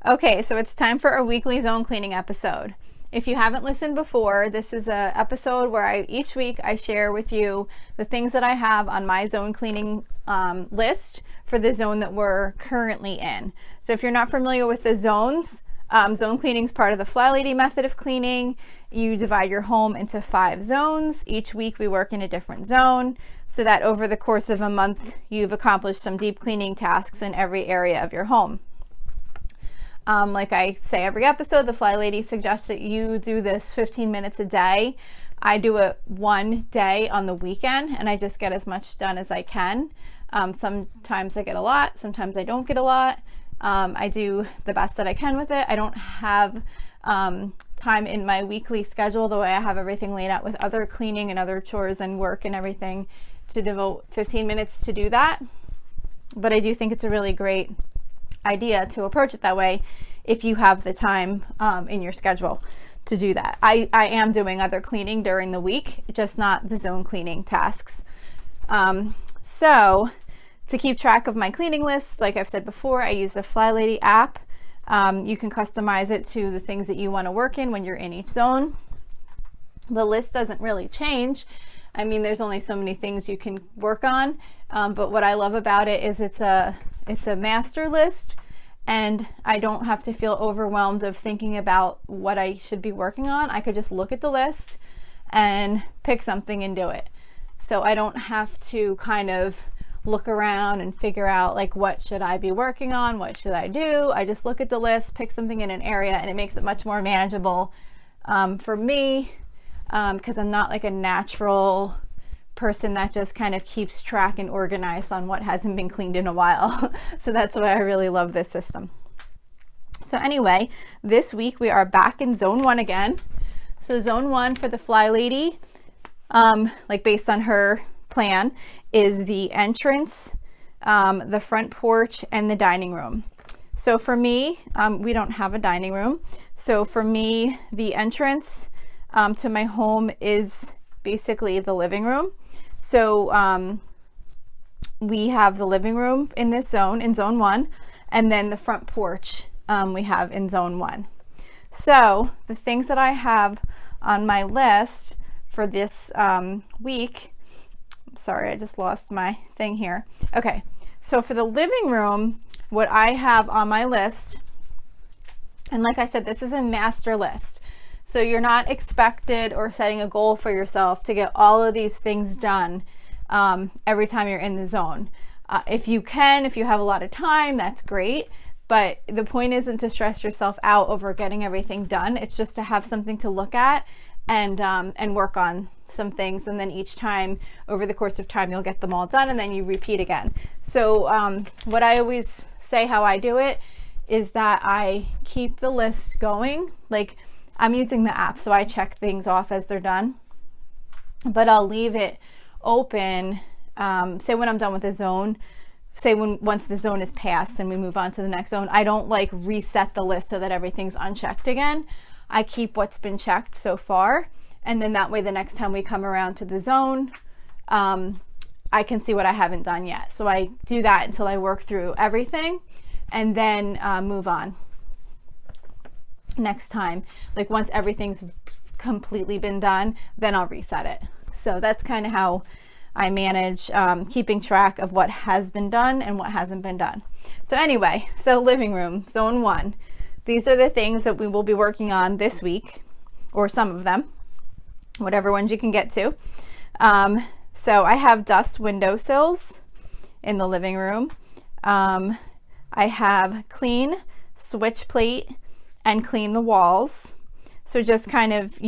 Okay, so it's time for a weekly zone cleaning episode. If you haven't listened before, this is an episode where each week I share with you the things that I have on my zone cleaning list for the zone that we're currently in. So if you're not familiar with the zones, zone cleaning is part of the Fly Lady method of cleaning. You divide your home into 5 zones. Each week we work in a different zone so that over the course of a month you've accomplished some deep cleaning tasks in every area of your home. Like I say every episode, the Fly Lady suggests that you do this 15 minutes a day. I do it one day on the weekend and I just get as much done as I can. Sometimes I get a lot, sometimes I don't get a lot. I do the best that I can with it. I don't have time in my weekly schedule the way I have everything laid out with other cleaning and other chores and work and everything to devote 15 minutes to do that. But I do think it's a really great idea to approach it that way if you have the time in your schedule to do that. I am doing other cleaning during the week, just not the zone cleaning tasks. So to keep track of my cleaning list, like I've said before, I use the Fly Lady app. You can customize it to the things that you want to work in when you're in each zone. The list doesn't really change. I mean, there's only so many things you can work on, but what I love about it is it's a master list and I don't have to feel overwhelmed of thinking about what I should be working on. I could just look at the list and pick something and do it. So I don't have to kind of look around and figure out like, what should I be working on? What should I do? I just look at the list, pick something in an area, and it makes it much more manageable for me because I'm not like a natural person that just kind of keeps track and organized on what hasn't been cleaned in a while. So that's why I really love this system. So anyway, this week we are back in zone 1 again. So zone 1 for the Fly Lady, like based on her plan, is the entrance, the front porch, and the dining room. So for me, we don't have a dining room. So for me, the entrance to my home is basically the living room. So we have the living room in this zone, in zone 1, and then the front porch we have in zone 1. So the things that I have on my list for this week, sorry, I just lost my thing here. Okay, so for the living room, what I have on my list, and like I said, this is a master list. So you're not expected or setting a goal for yourself to get all of these things done every time you're in the zone. If you can, if you have a lot of time, that's great. But the point isn't to stress yourself out over getting everything done. It's just to have something to look at and work on some things. And then each time, over the course of time, you'll get them all done and then you repeat again. So what I always say how I do it is that I keep the list going. Like, I'm using the app, so I check things off as they're done, but I'll leave it open. Say when I'm done with the zone, once the zone is passed and we move on to the next zone, I don't like reset the list so that everything's unchecked again. I keep what's been checked so far, and then that way the next time we come around to the zone, I can see what I haven't done yet. So I do that until I work through everything and then move on next time. Like once everything's completely been done, then I'll reset it. So that's kind of how I manage keeping track of what has been done and what hasn't been done. So anyway, so living room, zone 1. These are the things that we will be working on this week, or some of them, whatever ones you can get to. So I have dust windowsills in the living room. I have clean switch plate and clean the walls. So just kind of,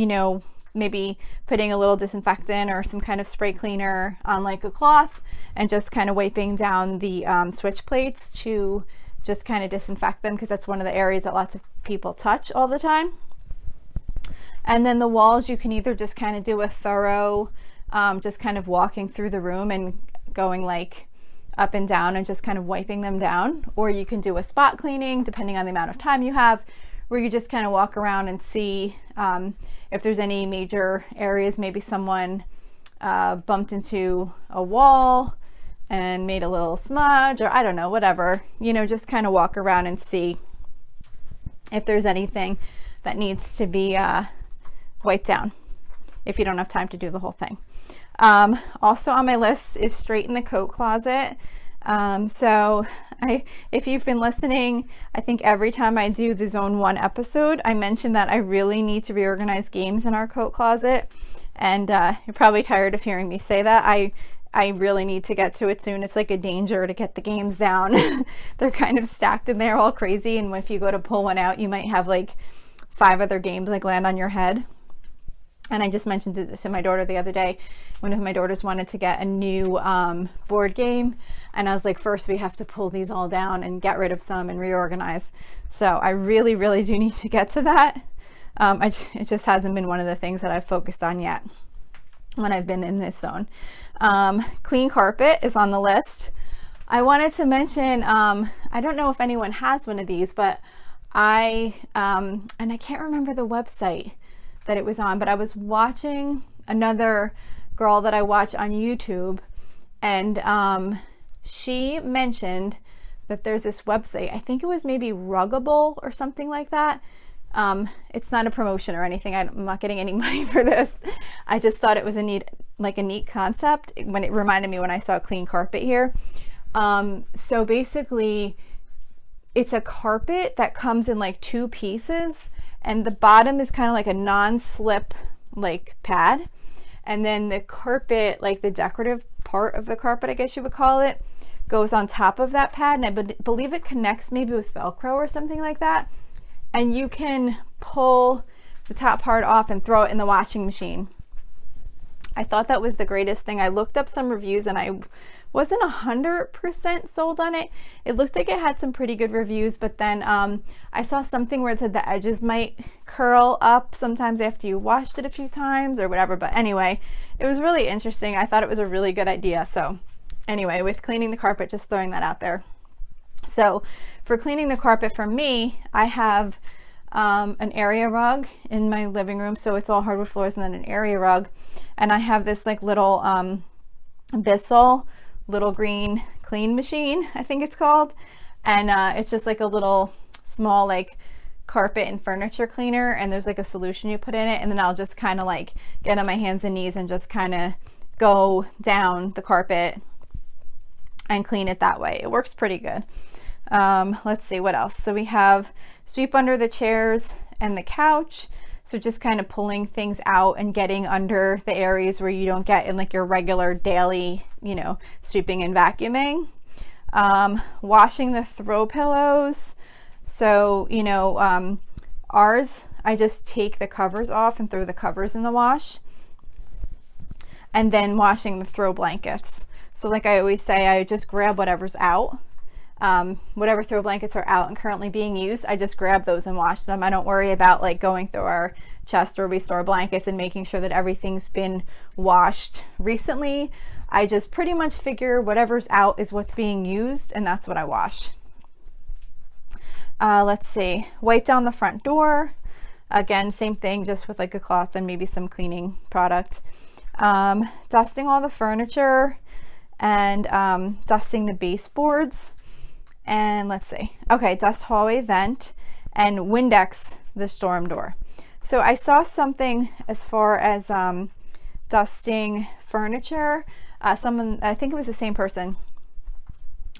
maybe putting a little disinfectant or some kind of spray cleaner on like a cloth and just kind of wiping down the switch plates to just kind of disinfect them, because that's one of the areas that lots of people touch all the time. And then the walls, you can either just kind of do a thorough, just kind of walking through the room and going like up and down and just kind of wiping them down, or you can do a spot cleaning depending on the amount of time you have, where you just kind of walk around and see if there's any major areas. Maybe someone bumped into a wall and made a little smudge, or I don't know, whatever, just kind of walk around and see if there's anything that needs to be wiped down, if you don't have time to do the whole thing. Also on my list is straighten the coat closet. So if you've been listening, I think every time I do the Zone 1 episode, I mention that I really need to reorganize games in our coat closet. And you're probably tired of hearing me say that. I really need to get to it soon. It's like a danger to get the games down. They're kind of stacked in there all crazy. And if you go to pull one out, you might have like 5 other games like land on your head. And I just mentioned it to my daughter the other day. One of my daughters wanted to get a new board game. And I was like, first we have to pull these all down and get rid of some and reorganize. So I really, really do need to get to that. It just hasn't been one of the things that I've focused on yet when I've been in this zone. Clean carpet is on the list. I wanted to mention, I don't know if anyone has one of these, but and I can't remember the website that it was on, but I was watching another girl that I watch on YouTube, and she mentioned that there's this website, I think it was maybe Ruggable or something like that. It's not a promotion or anything. I'm not getting any money for this. I just thought it was a neat concept when it reminded me when I saw clean carpet here. So basically it's a carpet that comes in like 2 pieces, and the bottom is kind of like a non-slip like pad, and then the carpet, like the decorative part of the carpet, I guess you would call it, goes on top of that pad, and I believe it connects maybe with Velcro or something like that, and you can pull the top part off and throw it in the washing machine. I thought that was the greatest thing. I looked up some reviews and I wasn't 100% sold on it. It looked like it had some pretty good reviews, but then I saw something where it said the edges might curl up sometimes after you washed it a few times or whatever. But anyway, it was really interesting. I thought it was a really good idea. So anyway, with cleaning the carpet, just throwing that out there. So for cleaning the carpet for me, I have an area rug in my living room. So it's all hardwood floors and then an area rug. And I have this like little Bissell little green clean machine, I think it's called. And it's just like a little small like carpet and furniture cleaner. And there's like a solution you put in it. And then I'll just kind of like get on my hands and knees and just kind of go down the carpet and clean it that way. It works pretty good. Let's see what else. So we have sweep under the chairs and the couch. So just kind of pulling things out and getting under the areas where you don't get in like your regular daily, sweeping and vacuuming. Washing the throw pillows. So, ours, I just take the covers off and throw the covers in the wash. And then washing the throw blankets. So like I always say, I just grab whatever's out. Whatever throw blankets are out and currently being used, I just grab those and wash them. I don't worry about like going through our chest where we store blankets and making sure that everything's been washed recently. I just pretty much figure whatever's out is what's being used, and that's what I wash. Let's see, wipe down the front door. Again, same thing, just with like a cloth and maybe some cleaning product. Dusting all the furniture and dusting the baseboards. And let's see, okay, dust hallway vent and Windex the storm door. So I saw something as far as dusting furniture. Someone, I think it was the same person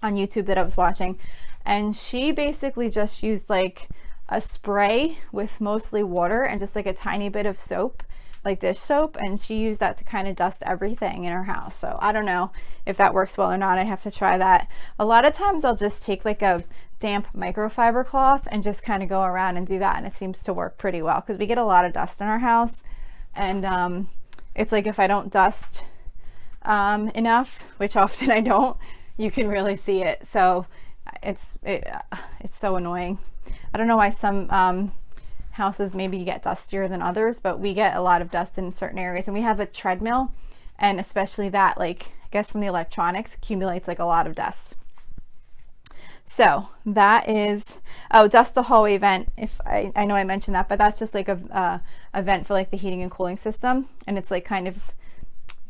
on YouTube that I was watching, and she basically just used like a spray with mostly water and just like a tiny bit of soap, like dish soap, and she used that to kind of dust everything in her house. So I don't know if that works well or not. I'd have to try that. A lot of times I'll just take like a damp microfiber cloth and just kind of go around and do that, and it seems to work pretty well because we get a lot of dust in our house, and it's like if I don't dust enough, which often I don't, you can really see it. So it's so annoying. I don't know why some houses maybe you get dustier than others, but we get a lot of dust in certain areas. And we have a treadmill, and especially that, like, I guess from the electronics, accumulates like a lot of dust. So that is, oh, dust the hallway vent. If I know I mentioned that, but that's just like a vent for like the heating and cooling system, and it's like kind of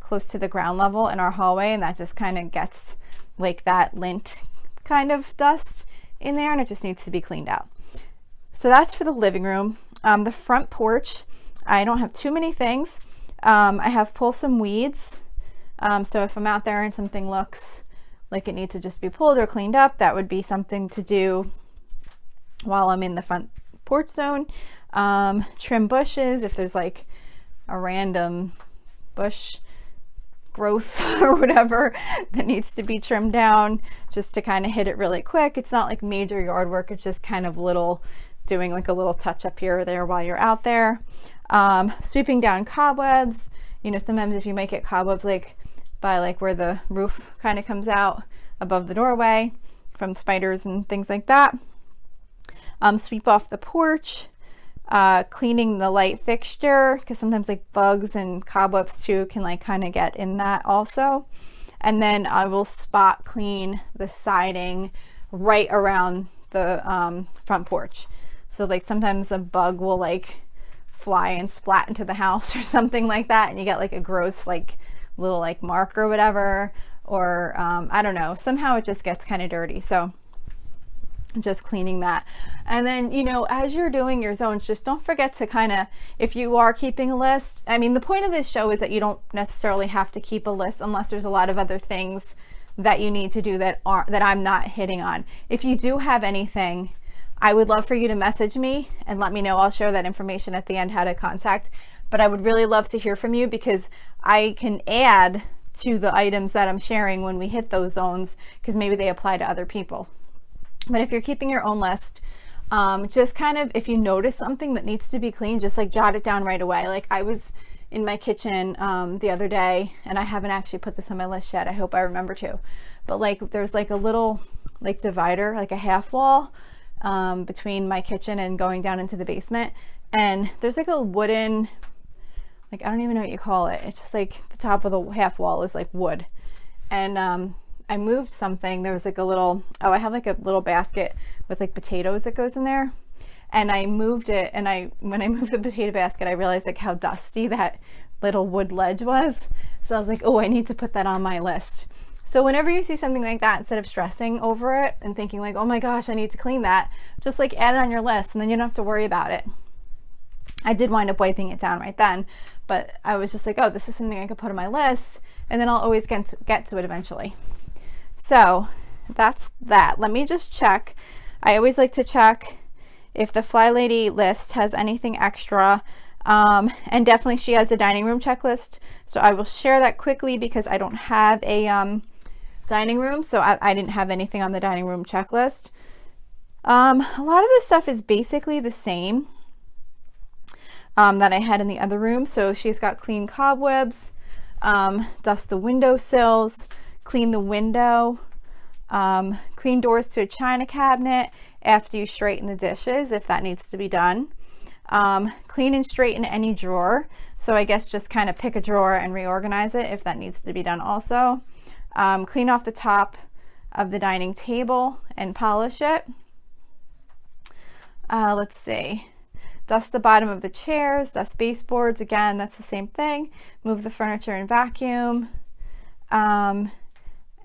close to the ground level in our hallway, and that just kind of gets like that lint kind of dust in there, and it just needs to be cleaned out. So that's for the living room. The front porch, I don't have too many things. I have pull some weeds. So if I'm out there and something looks like it needs to just be pulled or cleaned up, that would be something to do while I'm in the front porch zone. Trim bushes if there's like a random bush growth or whatever that needs to be trimmed down, just to kind of hit it really quick. It's not like major yard work, it's just kind of little, doing like a little touch up here or there while you're out there. Sweeping down cobwebs. You know, sometimes if you might get cobwebs like by like where the roof kind of comes out above the doorway from spiders and things like that. Sweep off the porch. Cleaning the light fixture, because sometimes like bugs and cobwebs too can like kind of get in that also. And then I will spot clean the siding right around the front porch. So like sometimes a bug will like fly and splat into the house or something like that, and you get like a gross like little like mark or whatever, or I don't know, somehow it just gets kind of dirty. So just cleaning that. And then, you know, as you're doing your zones, just don't forget to kind of, if you are keeping a list, I mean, the point of this show is that you don't necessarily have to keep a list unless there's a lot of other things that you need to do that I'm not hitting on. If you do have anything, I would love for you to message me and let me know. I'll share that information at the end, how to contact. But I would really love to hear from you, because I can add to the items that I'm sharing when we hit those zones, because maybe they apply to other people. But if you're keeping your own list, just kind of, if you notice something that needs to be cleaned, just like jot it down right away. Like I was in my kitchen the other day, and I haven't actually put this on my list yet. I hope I remember to. But like there's like a little like divider, like a half wall between my kitchen and going down into the basement. And there's like a wooden, like I don't even know what you call it. It's just like the top of the half wall is like wood. And I moved something. There was like a little, I have like a little basket with like potatoes that goes in there. And I moved it, and when I moved the potato basket, I realized like how dusty that little wood ledge was. So I was like, oh, I need to put that on my list. So whenever you see something like that, instead of stressing over it and thinking like, oh my gosh, I need to clean that, just like add it on your list, and then you don't have to worry about it. I did wind up wiping it down right then, but I was just like, oh, this is something I could put on my list, and then I'll always get to it eventually. So that's that. Let me just check. I always like to check if the Fly Lady list has anything extra. And definitely she has a dining room checklist. So I will share that quickly, because I don't have a dining room. So I didn't have anything on the dining room checklist. A lot of this stuff is basically the same that I had in the other room. So she's got clean cobwebs, dust the windowsills, clean the window, clean doors to a china cabinet after you straighten the dishes, if that needs to be done. Clean and straighten any drawer. So I guess just kind of pick a drawer and reorganize it if that needs to be done also. Clean off the top of the dining table and polish it. Let's see. Dust the bottom of the chairs, dust baseboards. Again, that's the same thing. Move the furniture and vacuum.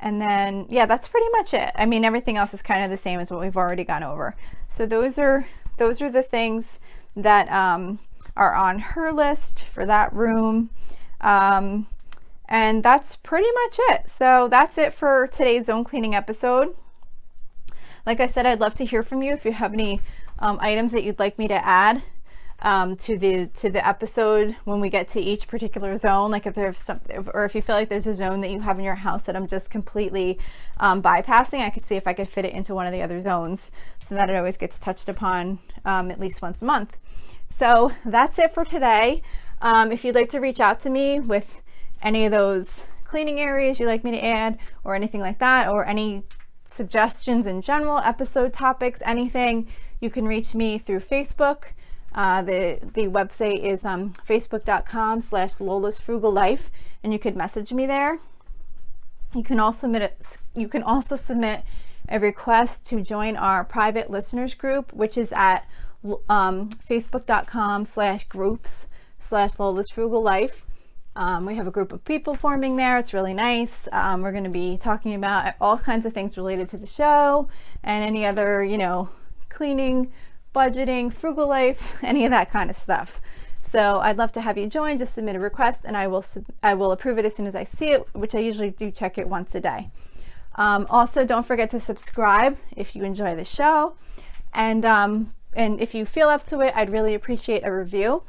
And then, yeah, that's pretty much it. I mean, everything else is kind of the same as what we've already gone over. So those are the things that are on her list for that room. And that's pretty much it. So that's it for today's zone cleaning episode. Like I said, I'd love to hear from you if you have any items that you'd like me to add to the episode when we get to each particular zone. Like if there's some, or if you feel like there's a zone that you have in your house that I'm just completely bypassing, I could see if I could fit it into one of the other zones, so that it always gets touched upon at least once a month. So that's it for today. If you'd like to reach out to me with any of those cleaning areas you'd like me to add, or anything like that, or any suggestions in general, episode topics, anything, you can reach me through Facebook. The website is facebook.com/Lola's Frugal Life, and you could message me there. You can also submit a request to join our private listeners group, which is at facebook.com/groups/Lola's Frugal Life. We have a group of people forming there. It's really nice. We're going to be talking about all kinds of things related to the show and any other, cleaning budgeting, frugal life, any of that kind of stuff. So I'd love to have you join. Just submit a request and I will approve it as soon as I see it, which I usually do check it once a day. Also, don't forget to subscribe if you enjoy the show. And if you feel up to it, I'd really appreciate a review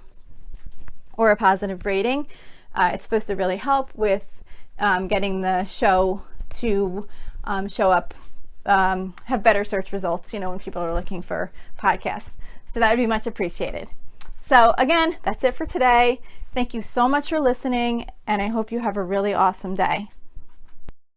or a positive rating. It's supposed to really help with getting the show to show up, have better search results, when people are looking for podcasts. So that would be much appreciated. So again, that's it for today. Thank you so much for listening, and I hope you have a really awesome day.